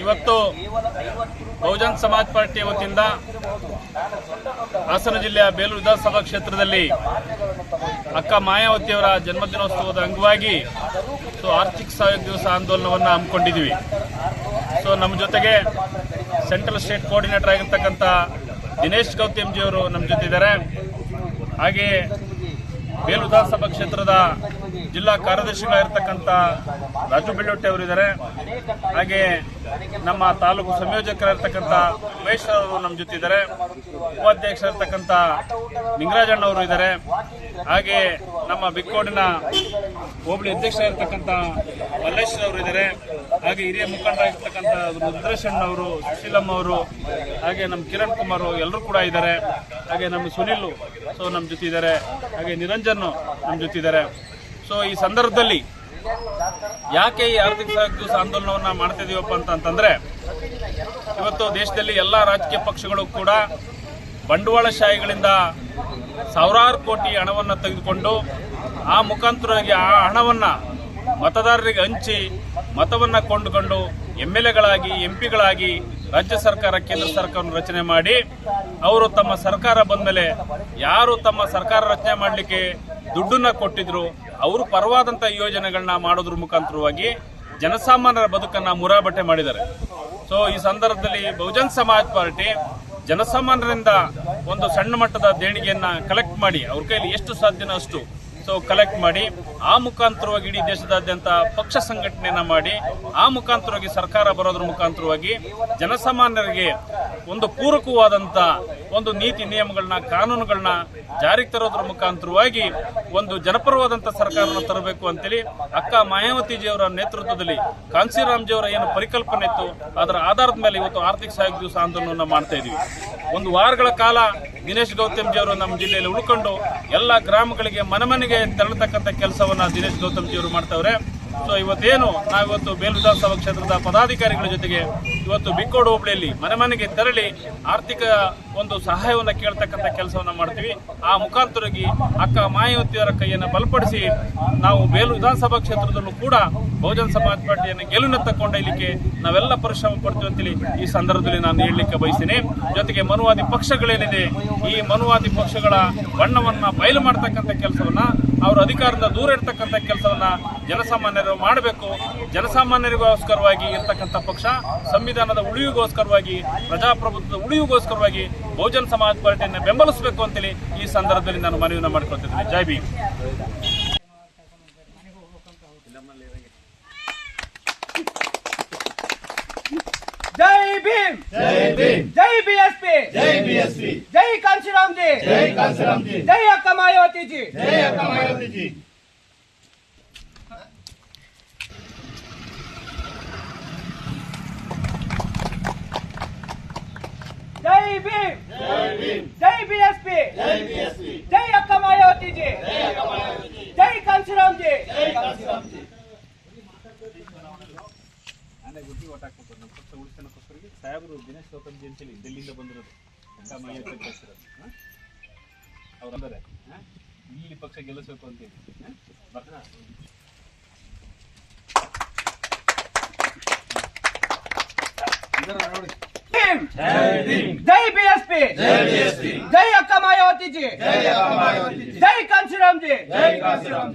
ಇವತ್ತು ಬಹುಜನ್ ಸಮಾಜ್ ಪಾರ್ಟಿ ವತಿಯಿಂದ ಹಾಸನ ಜಿಲ್ಲೆಯ ಬೇಲೂರು ವಿಧಾನಸಭಾ ಕ್ಷೇತ್ರದಲ್ಲಿ ಅಕ್ಕ ಮಾಯಾವತಿಯವರ ಜನ್ಮದಿನೋತ್ಸವದ ಅಂಗವಾಗಿ ಆರ್ಥಿಕ ಸಹಾಯ ದಿವಸ ಆಂದೋಲನವನ್ನು ಹಮ್ಮಿಕೊಂಡಿದ್ದೀವಿ. ನಮ್ಮ ಜೊತೆಗೆ ಸೆಂಟ್ರಲ್ ಸ್ಟೇಟ್ ಕೋಆರ್ಡಿನೇಟರ್ ಆಗಿರ್ತಕ್ಕಂಥ ದಿನೇಶ್ ಗೌತಮ್ಜಿಯವರು ನಮ್ಮ ಜೊತೆ ಇದ್ದಾರೆ. ಹಾಗೆಯೇ ಬೇಲೂರು ವಿಧಾನಸಭಾ ಕ್ಷೇತ್ರದ ಜಿಲ್ಲಾ ಕಾರ್ಯದರ್ಶಿಗಳಾಗಿರ್ತಕ್ಕಂಥ ರಾಜು ಬೆಳ್ಳೊಟ್ಟೆ ಅವರಿದ್ದಾರೆ. ಹಾಗೆ ನಮ್ಮ ತಾಲೂಕು ಸಂಯೋಜಕರಾಗಿರ್ತಕ್ಕಂಥ ಉಮೇಶ್ ಅವರು ನಮ್ಮ ಜೊತೆ ಇದ್ದಾರೆ. ಉಪಾಧ್ಯಕ್ಷರಾಗಿರ್ತಕ್ಕಂಥ ನಿಂಗರಾಜಣ್ಣ ಅವರು ಇದ್ದಾರೆ. ಹಾಗೆ ನಮ್ಮ ಬಿಕ್ಕೋಡಿನ ಹೋಬಳಿ ಅಧ್ಯಕ್ಷರಾಗಿರ್ತಕ್ಕಂಥ ಮಲ್ಲೇಶ್ ಅವರು ಇದ್ದಾರೆ. ಹಾಗೆ ಹಿರಿಯ ಮುಖಂಡರಾಗಿರ್ತಕ್ಕಂಥ ರುದ್ರೇಶಣ್ಣ ಅವರು, ಸುಶೀಲಮ್ಮ ಅವರು, ಹಾಗೆ ನಮ್ಮ ಕಿರಣ್ ಕುಮಾರ್ ಎಲ್ಲರೂ ಕೂಡ ಇದ್ದಾರೆ. ಹಾಗೆ ನಮ್ಮ ಸುನಿಲ್ ನಮ್ಮ ಜೊತೆ ಇದ್ದಾರೆ. ಹಾಗೆ ನಿರಂಜನ್ ನಮ್ಮ ಜೊತೆ ಇದ್ದಾರೆ. ಈ ಸಂದರ್ಭದಲ್ಲಿ ಯಾಕೆ ಈ ಆರ್ಥಿಕ ಸಹಾಯ ದಿವಸ ಆಂದೋಲನವನ್ನ ಮಾಡ್ತಾ ಇದೀವಪ್ಪ ಅಂತಂದ್ರೆ, ಇವತ್ತು ದೇಶದಲ್ಲಿ ಎಲ್ಲಾ ರಾಜಕೀಯ ಪಕ್ಷಗಳು ಕೂಡ ಬಂಡವಾಳಶಾಹಿಗಳಿಂದ ಸಾವಿರಾರು ಕೋಟಿ ಹಣವನ್ನು ತೆಗೆದುಕೊಂಡು ಆ ಮುಖಾಂತರವಾಗಿ ಆ ಹಣವನ್ನ ಮತದಾರರಿಗೆ ಹಂಚಿ ಮತವನ್ನ ಕೊಂಡುಕೊಂಡು ಎಂಎಲ್ಎಗಳಾಗಿ ಎಂಪಿಗಳಾಗಿ ರಾಜ್ಯ ಸರ್ಕಾರ ಕೇಂದ್ರ ಸರ್ಕಾರವನ್ನು ರಚನೆ ಮಾಡಿ ಅವರು ತಮ್ಮ ಸರ್ಕಾರ ಬಂದ ಮೇಲೆ ಯಾರು ತಮ್ಮ ಸರ್ಕಾರ ರಚನೆ ಮಾಡಲಿಕ್ಕೆ ದುಡ್ಡನ್ನ ಕೊಟ್ಟಿದ್ರು ಅವರು ಪರವಾದಂಥ ಯೋಜನೆಗಳನ್ನ ಮಾಡೋದ್ರ ಮುಖಾಂತರವಾಗಿ ಜನಸಾಮಾನ್ಯರ ಬದುಕನ್ನ ಮುರಾಬಟ್ಟೆ ಮಾಡಿದ್ದಾರೆ. ಈ ಸಂದರ್ಭದಲ್ಲಿ ಬಹುಜನ್ ಸಮಾಜ್ ಪಾರ್ಟಿ ಜನಸಾಮಾನ್ಯರಿಂದ ಒಂದು ಸಣ್ಣ ಮಟ್ಟದ ದೇಣಿಗೆಯನ್ನ ಕಲೆಕ್ಟ್ ಮಾಡಿ ಅವ್ರ ಕೈಲಿ ಎಷ್ಟು ಸಾಧ್ಯನೋ ಅಷ್ಟು ಕಲೆಕ್ಟ್ ಮಾಡಿ ಆ ಮುಖಾಂತರವಾಗಿ ಇಡೀ ದೇಶದಾದ್ಯಂತ ಪಕ್ಷ ಸಂಘಟನೆಯನ್ನ ಮಾಡಿ ಆ ಮುಖಾಂತರವಾಗಿ ಸರ್ಕಾರ ಬರೋದ್ರ ಮುಖಾಂತರವಾಗಿ ಜನಸಾಮಾನ್ಯರಿಗೆ ಒಂದು ಪೂರಕವಾದಂತ ಒಂದು ನೀತಿ ನಿಯಮಗಳನ್ನ ಕಾನೂನುಗಳನ್ನ ಜಾರಿಗೆ ತರೋದ್ರ ಮುಖಾಂತರವಾಗಿ ಒಂದು ಜನಪರವಾದಂತ ಸರ್ಕಾರವನ್ನು ತರಬೇಕು ಅಂತೇಳಿ ಅಕ್ಕ ಮಾಯಾವತಿಜಿಯವರ ನೇತೃತ್ವದಲ್ಲಿ ಕಾಂಶಿರಾಮ್ಜಿಯವರ ಏನು ಪರಿಕಲ್ಪನೆ ಇತ್ತು ಅದರ ಆಧಾರದ ಮೇಲೆ ಇವತ್ತು ಆರ್ಥಿಕ ಸಹಾಯ ದಿವಸ ಆಂದೋಲನವನ್ನು ಮಾಡ್ತಾ ಇದೀವಿ. ಒಂದು ವಾರಗಳ ಕಾಲ ದಿನೇಶ್ ಗೌತಮ್ಜಿಯವರು ನಮ್ಮ ಜಿಲ್ಲೆಯಲ್ಲಿ ಉಳ್ಕೊಂಡು ಎಲ್ಲ ಗ್ರಾಮಗಳಿಗೆ ಮನೆಗೆ ತೆರಳತಕ್ಕಂಥ ಕೆಲಸವನ್ನ ದಿನೇಶ್ ಗೌತಮ್ಜಿಯವರು ಮಾಡ್ತಾವ್ರೆ. ಇವತ್ತೇನು ನಾವಿವತ್ತು ಬೇಲೂರು ವಿಧಾನಸಭಾ ಕ್ಷೇತ್ರದ ಪದಾಧಿಕಾರಿಗಳ ಜೊತೆಗೆ ಇವತ್ತು ಬಿಕ್ಕೋಡು ಹೋಬಳಿಯಲ್ಲಿ ಮನೆಗೆ ತೆರಳಿ ಆರ್ಥಿಕ ಒಂದು ಸಹಾಯವನ್ನು ಕೇಳ್ತಕ್ಕಂಥ ಕೆಲಸವನ್ನ ಮಾಡ್ತೀವಿ. ಆ ಮುಖಾಂತರವಾಗಿ ಅಕ್ಕ ಮಾಯಾವತಿಯವರ ಕೈಯನ್ನು ಬಲಪಡಿಸಿ ನಾವು ಬೇಲೂರು ವಿಧಾನಸಭಾ ಕ್ಷೇತ್ರದಲ್ಲೂ ಕೂಡ ಬಹುಜನ್ ಸಮಾಜ್ ಪಾರ್ಟಿಯನ್ನು ಗೆಲುವಿನತ್ತ ಕೊಂಡೊಯ್ಯಲಿಕ್ಕೆ ನಾವೆಲ್ಲ ಪರಿಶ್ರಮ ಪಡ್ತೀವಿ ಅಂತೇಳಿ ಈ ಸಂದರ್ಭದಲ್ಲಿ ನಾನು ಹೇಳಲಿಕ್ಕೆ ಬಯಸ್ತೀನಿ. ಜೊತೆಗೆ ಮನುವಾದಿ ಪಕ್ಷಗಳೇನಿದೆ ಈ ಮನುವಾದಿ ಪಕ್ಷಗಳ ಬಣ್ಣವನ್ನ ಬಯಲು ಮಾಡತಕ್ಕಂಥ ಕೆಲಸವನ್ನ ಅವರ ಅಧಿಕಾರದಿಂದ ದೂರ ಇರ್ತಕ್ಕಂಥ ಕೆಲಸವನ್ನ ಜನಸಾಮಾನ್ಯರು ಮಾಡಬೇಕು. ಜನಸಾಮಾನ್ಯರಿಗೋಸ್ಕರವಾಗಿ ಇರ್ತಕ್ಕಂಥ ಪಕ್ಷ ಸಂವಿಧಾನದ ಉಳಿವಿಗೋಸ್ಕರವಾಗಿ ಪ್ರಜಾಪ್ರಭುತ್ವದ ಉಳಿವಿಗೋಸ್ಕರವಾಗಿ ಬಹುಜನ್ ಸಮಾಜ್ ಪಾರ್ಟಿಯನ್ನು ಬೆಂಬಲಿಸಬೇಕು ಅಂತೇಳಿ ಈ ಸಂದರ್ಭದಲ್ಲಿ ನಾನು ಮನವಿಯನ್ನು ಮಾಡಿಕೊಳ್ತಿದ್ದೀನಿ. ಜೈ ಭೀಮ್. ಜೈ ಭೀಮ್, ಜೈ ಭೀಮ್, ಜೈ ಬಿಎಸ್ಪಿ, ಜೈ ಬಿಎಸ್ಪಿ, ಜೈ ಕಾಂಶಿರಾಮ್ಜಿ, ಜೈ ಕಾಂಶಿರಾಮ್ಜಿ, ಜೈ ಅಕ್ಕ ಮಾಯಾವತಿಜಿ, ಜೈ ಅಕ್ಕ ಮಾಯಾವತಿಜಿ. ಜೈ ಭೀಮ್, ಜೈ ಭೀಮ್, ಜೈ ಬಿಎಸ್ಪಿ, ಜೈ ಬಿಎಸ್ಪಿ, ಜೈ ಅಕ್ಕ ಮಾಯಾವತಿಜಿ, ಜೈ ಅಕ್ಕ ಮಾಯಾವತಿಜಿ, ಜೈ ಕಾಂಶಿರಾಮ್ಜಿ, ಜೈ ಕಾಂಶಿರಾಮ್ಜಿ. ಗುಡ್ಡಿ ಓಟ್ ಹಾಕ್ಬೇಕು ನಮ್ಮ ಪಕ್ಷ ಉಳಿಸ್ಕೊಳ್ಳೋಕ್ಕೋಸ್ಕರ ಸಾಹೇಬರು ದಿನೇಶ್ ಗೌತಮ್ಜಿ ಅಂತೇಳಿ ಡೆಲ್ಲಿಯಿಂದ ಬಂದಿರೋದು ಅಕ್ಕ ಮಾಯಾವತಿ ಕಳಿಸಿರೋದು. ಅವ್ರು ಅಂದರೆ ಇಲ್ಲಿ ಪಕ್ಷ ಗೆಲ್ಲಿಸಬೇಕು ಅಂತೇಳಿ ಬರ್ತಾ ನೋಡಿ. ಜೈ ಬಿಎಸ್ಪಿ, ಜೈ ಬಿಎಸ್ಪಿ, ಜೈ ಅಕ್ಕ ಮಾಯಾವತಿಜಿ, ಜೈ ಅಕ್ಕ ಮಾಯಾವತಿಜಿ, ಜೈ ಕಾಂಶಿರಾಮ್ಜಿ, ಜೈ ಕಾಂಶಿರಾಮ್ಜಿ.